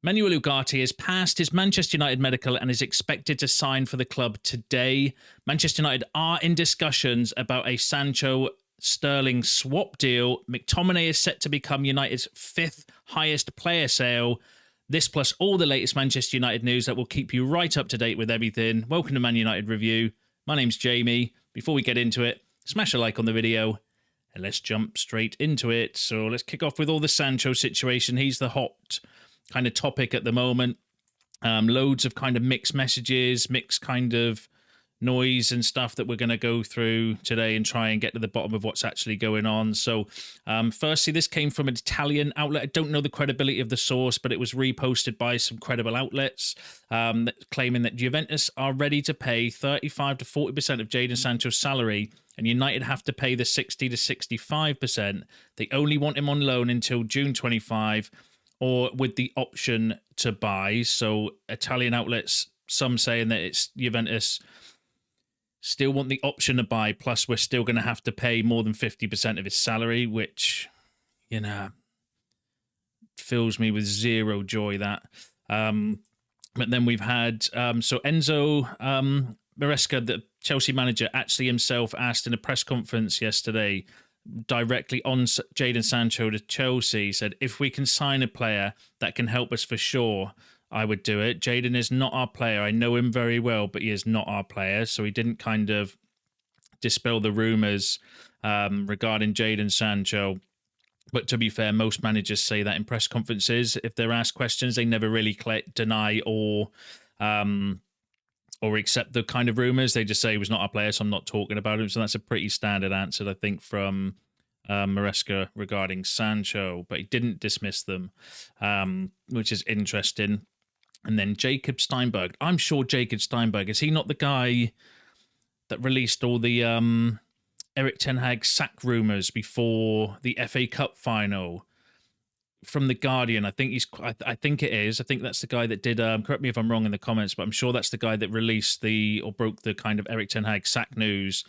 Manuel Ugarte has passed his Manchester United medical and is expected to sign for the club today. Manchester United are in discussions about a Sancho Sterling swap deal. McTominay is set to become United's 5th highest player sale. This plus all the latest Manchester United news that will keep you right up to date with everything. Welcome to Man United Review. My name's Jamie. Before we get into it, smash a like on the video and let's jump straight into it. So let's kick off with all the Sancho situation. He's the hot kind of topic at the moment. Loads of kind of mixed messages, mixed kind of noise and stuff that we're going to go through today and try and get to the bottom of what's actually going on. So firstly, this came from an Italian outlet. I don't know the credibility of the source, but it was reposted by some credible outlets claiming that Juventus are ready to pay 35 to 40% of Jadon Sancho's salary and United have to pay the 60 to 65%. They only want him on loan until June 25 or with the option to buy. So Italian outlets, some saying that it's Juventus still want the option to buy, plus we're still going to have to pay more than 50% of his salary, which, you know, fills me with zero joy, that. But then we've had, so Enzo Maresca, the Chelsea manager, actually himself asked in a press conference yesterday, directly on Jadon Sancho to Chelsea, said, if we can sign a player that can help us for sure, I would do it. Jadon is not our player. I know him very well, but he is not our player. So he didn't kind of dispel the rumours regarding Jadon Sancho. But to be fair, most managers say that in press conferences. If they're asked questions, they never really deny or accept the kind of rumours. They just say he was not our player, so I'm not talking about him. So that's a pretty standard answer, I think, from Maresca regarding Sancho. But he didn't dismiss them, which is interesting. And then Jacob Steinberg. I'm sure Jacob Steinberg, is he not the guy that released all the Erik ten Hag sack rumours before the FA Cup final from The Guardian? I think I think it is. I think that's the guy that did, correct me if I'm wrong in the comments, but I'm sure that's the guy that released or broke the kind of Erik ten Hag sack news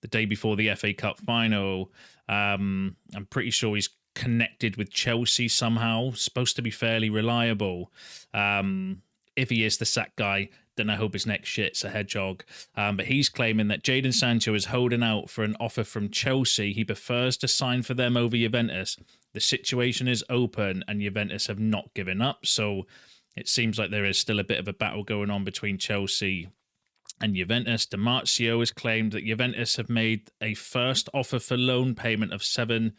the day before the FA Cup final. I'm pretty sure he's connected with Chelsea somehow, supposed to be fairly reliable. If he is the sack guy, then I hope his next shit's a hedgehog. But he's claiming that Jadon Sancho is holding out for an offer from Chelsea. He prefers to sign for them over Juventus. The situation is open and Juventus have not given up. So it seems like there is still a bit of a battle going on between Chelsea and Juventus. Di Marzio has claimed that Juventus have made a first offer for loan payment of 7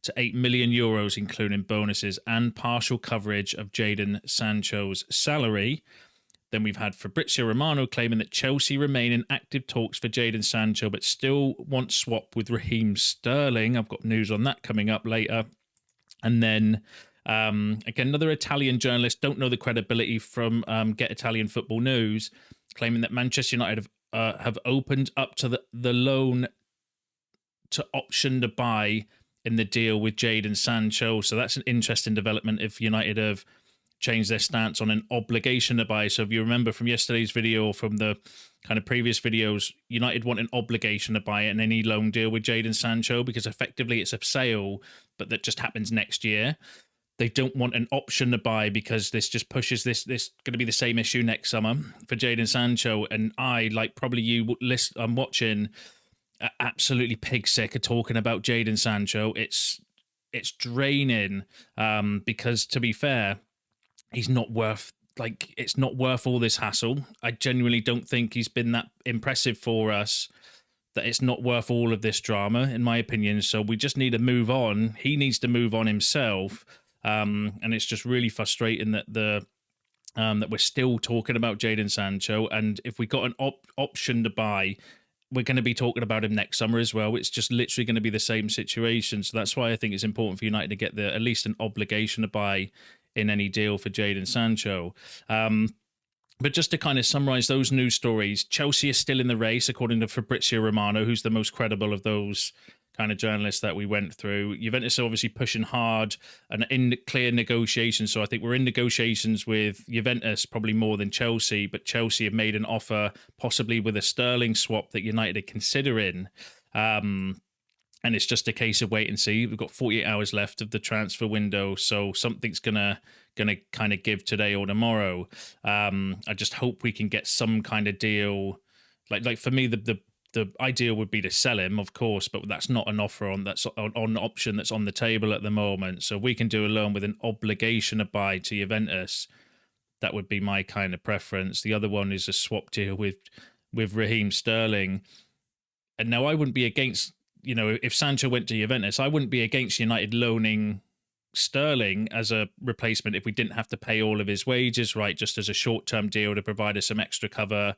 to 8 million euros, including bonuses and partial coverage of Jadon Sancho's salary. Then we've had Fabrizio Romano claiming that Chelsea remain in active talks for Jadon Sancho, but still want swap with Raheem Sterling. I've got news on that coming up later. And then, again, another Italian journalist, don't know the credibility from Get Italian Football News, claiming that Manchester United have opened up to the loan to option to buy in the deal with Jadon Sancho. So that's an interesting development if United have changed their stance on an obligation to buy. So if you remember from yesterday's video or from the kind of previous videos, United want an obligation to buy in any loan deal with Jadon Sancho because effectively it's a sale, but that just happens next year. They don't want an option to buy because this just pushes this going to be the same issue next summer for Jadon Sancho. And I, like probably you, I'm watching, absolutely pig sick of talking about Jadon Sancho. It's draining because, to be fair, he's not worth, it's not worth all this hassle. I genuinely don't think he's been that impressive for us that it's not worth all of this drama, in my opinion. So we just need to move on. He needs to move on himself. And it's just really frustrating that that we're still talking about Jadon Sancho. And if we got an option to buy, we're going to be talking about him next summer as well. It's just literally going to be the same situation. So that's why I think it's important for United to get at least an obligation to buy in any deal for Jadon Sancho. But just to kind of summarize those news stories, Chelsea is still in the race, according to Fabrizio Romano, who's the most credible of those kind of journalists that we went through. Juventus are obviously pushing hard and in clear negotiations. So I think we're in negotiations with Juventus probably more than Chelsea, but Chelsea have made an offer possibly with a Sterling swap that United are considering. And it's just a case of wait and see. We've got 48 hours left of the transfer window, so something's going to going to kind of give today or tomorrow. I just hope we can get some kind of deal. Like for me, the ideal would be to sell him, of course, but that's not an offer on option that's on the table at the moment. So we can do a loan with an obligation to buy to Juventus. That would be my kind of preference. The other one is a swap deal with Raheem Sterling. And now I wouldn't be against, if Sancho went to Juventus, I wouldn't be against United loaning Sterling as a replacement if we didn't have to pay all of his wages, right? Just as a short-term deal to provide us some extra cover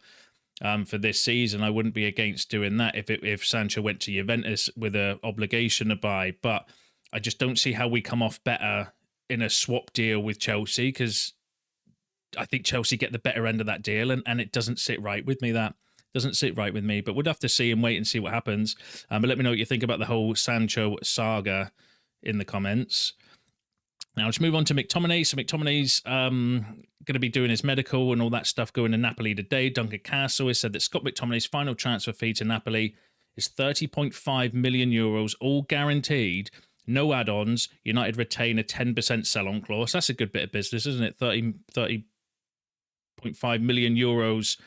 for this season. I wouldn't be against doing that if Sancho went to Juventus with an obligation to buy. But I just don't see how we come off better in a swap deal with Chelsea, because I think Chelsea get the better end of that deal, and it doesn't sit right with me. That doesn't sit right with me, but we'd have to see and wait and see what happens. But let me know what you think about the whole Sancho saga in the comments. Now let's move on to McTominay. So McTominay's going to be doing his medical and all that stuff going to Napoli today. Duncan Castle has said that Scott McTominay's final transfer fee to Napoli is 30.5 million euros, all guaranteed. No add-ons. United retain a 10% sell-on clause. That's a good bit of business, isn't it? 30.5 million euros,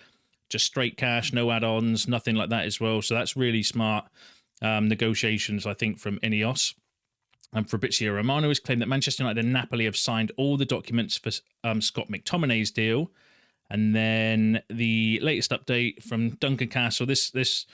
just straight cash, no add-ons, nothing like that as well. So that's really smart negotiations, I think, from Ineos. And Fabrizio Romano has claimed that Manchester United and Napoli have signed all the documents for Scott McTominay's deal. And then the latest update from Duncan Castle. This is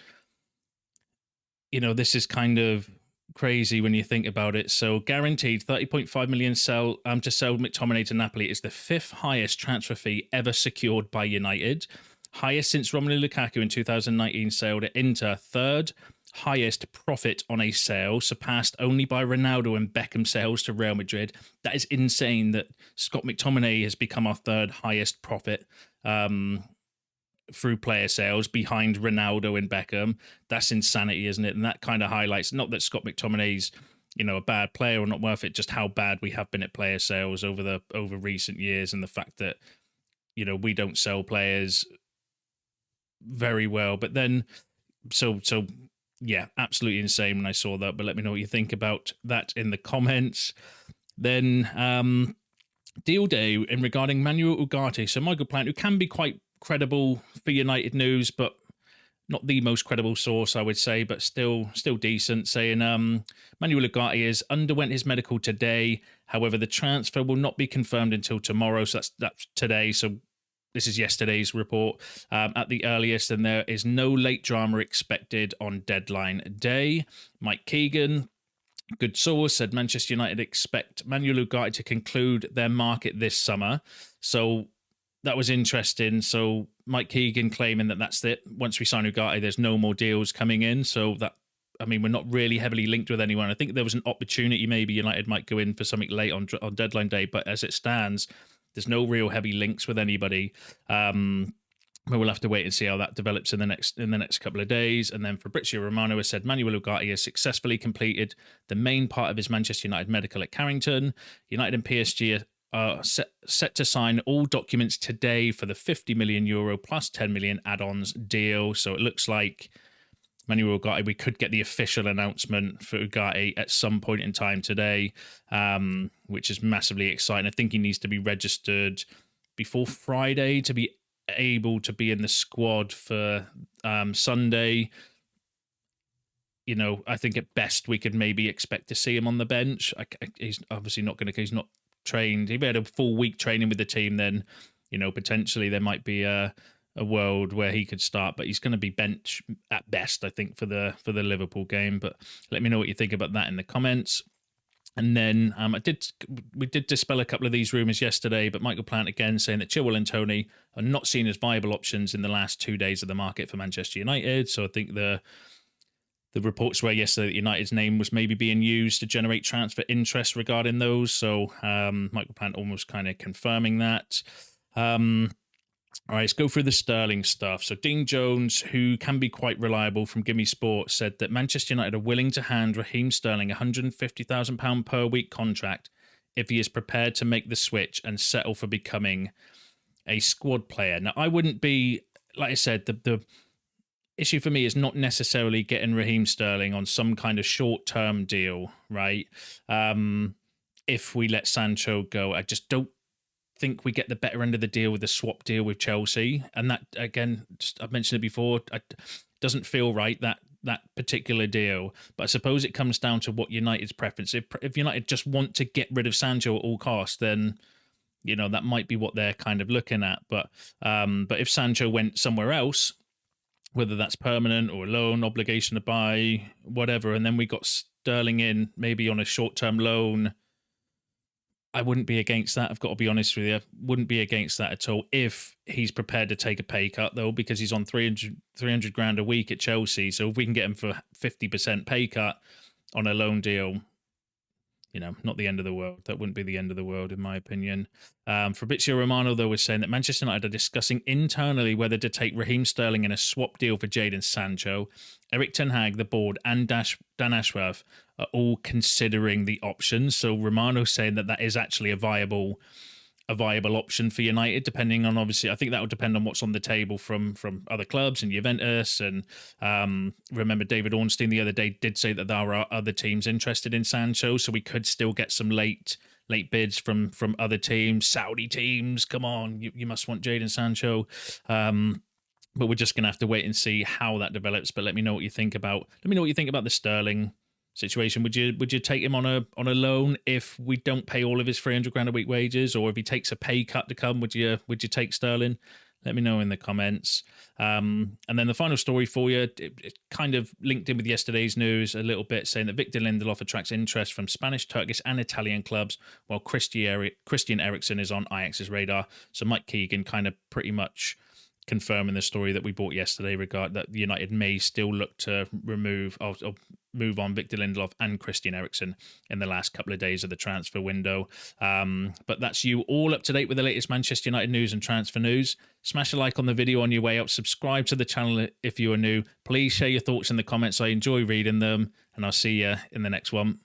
kind of crazy when you think about it. So guaranteed 30.5 million to sell McTominay to Napoli is the fifth highest transfer fee ever secured by United. Highest since Romelu Lukaku in 2019 sailed at Inter. Third highest profit on a sale, surpassed only by Ronaldo and Beckham sales to Real Madrid. That is insane that Scott McTominay has become our third highest profit through player sales, behind Ronaldo and Beckham. That's insanity, isn't it? And that kind of highlights, not that Scott McTominay's a bad player or not worth it, just how bad we have been at player sales over recent years, and the fact that we don't sell players very well. But then so yeah, absolutely insane when I saw that. But let me know what you think about that in the comments. Then deal day in regarding Manuel Ugarte. So Michael Plant, who can be quite credible for United news, but not the most credible source, I would say, but still decent, saying Manuel Ugarte has underwent his medical today. However, the transfer will not be confirmed until tomorrow. So that's today. So this is yesterday's report at the earliest, and there is no late drama expected on deadline day. Mike Keegan, good source, said Manchester United expect Manuel Ugarte to conclude their market this summer. So that was interesting. So Mike Keegan claiming that that's it. Once we sign Ugarte, there's no more deals coming in. So that, we're not really heavily linked with anyone. I think there was an opportunity maybe United might go in for something late on deadline day, but as it stands, there's no real heavy links with anybody. But we'll have to wait and see how that develops in the next couple of days. And then Fabrizio Romano has said Manuel Ugarte has successfully completed the main part of his Manchester United medical at Carrington. United and PSG are set to sign all documents today for the 50 million euro plus 10 million add-ons deal. So it looks like Manuel Ugarte, we could get the official announcement for Ugarte at some point in time today, which is massively exciting. I think he needs to be registered before Friday to be able to be in the squad for Sunday. I think at best we could maybe expect to see him on the bench. He's obviously not going to, he's not trained. If he had a full week training with the team, then, potentially there might be a world where he could start, but he's going to be bench at best, I think, for the Liverpool game. But let me know what you think about that in the comments. And then we did dispel a couple of these rumours yesterday, but Michael Plant again saying that Chilwell and Toney are not seen as viable options in the last 2 days of the market for Manchester United. So I think the reports were yesterday that United's name was maybe being used to generate transfer interest regarding those. So Michael Plant almost kind of confirming that. All right, let's go through the Sterling stuff. So Dean Jones, who can be quite reliable from Gimme Sport, said that Manchester United are willing to hand Raheem Sterling a £150,000 per week contract if he is prepared to make the switch and settle for becoming a squad player. Now, I wouldn't be, like I said, the issue for me is not necessarily getting Raheem Sterling on some kind of short-term deal, right? If we let Sancho go, I just don't think we get the better end of the deal with the swap deal with Chelsea, and that again, just, I've mentioned it before, doesn't feel right, that particular deal. But I suppose it comes down to what United's preference. If United just want to get rid of Sancho at all costs, then that might be what they're kind of looking at. But if Sancho went somewhere else, whether that's permanent or a loan, obligation to buy, whatever, and then we got Sterling in maybe on a short-term loan, I wouldn't be against that. I've got to be honest with you. Wouldn't be against that at all if he's prepared to take a pay cut, though, because he's on 300 grand a week at Chelsea. So if we can get him for 50% pay cut on a loan deal, not the end of the world. That wouldn't be the end of the world, in my opinion. Fabrizio Romano, though, was saying that Manchester United are discussing internally whether to take Raheem Sterling in a swap deal for Jadon Sancho. Eric Ten Hag, the board, and Dan Ashworth are all considering the options. So Romano's saying that is actually a viable option for United, depending on, obviously, I think that would depend on what's on the table from other clubs and Juventus. And remember, David Ornstein the other day did say that there are other teams interested in Sancho, so we could still get some late bids from other teams, Saudi teams. Come on, you must want Jadon Sancho. But we're just gonna have to wait and see how that develops. But let me know what you think about the Sterling situation. Would you take him on a loan if we don't pay all of his 300 grand a week wages, or if he takes a pay cut to come, would you take Sterling? Let me know in the comments. And then the final story for you, it kind of linked in with yesterday's news a little bit, saying that Victor Lindelof attracts interest from Spanish, Turkish and Italian clubs, while Christian Eriksen is on Ajax's radar. So Mike Keegan kind of pretty much confirming the story that we brought yesterday, regard that United may still look to move on Victor Lindelof and Christian Eriksen in the last couple of days of the transfer window. But that's you all up to date with the latest Manchester United news and transfer news. Smash a like on the video on your way up. Subscribe to the channel if you are new. Please share your thoughts in the comments. I enjoy reading them, and I'll see you in the next one.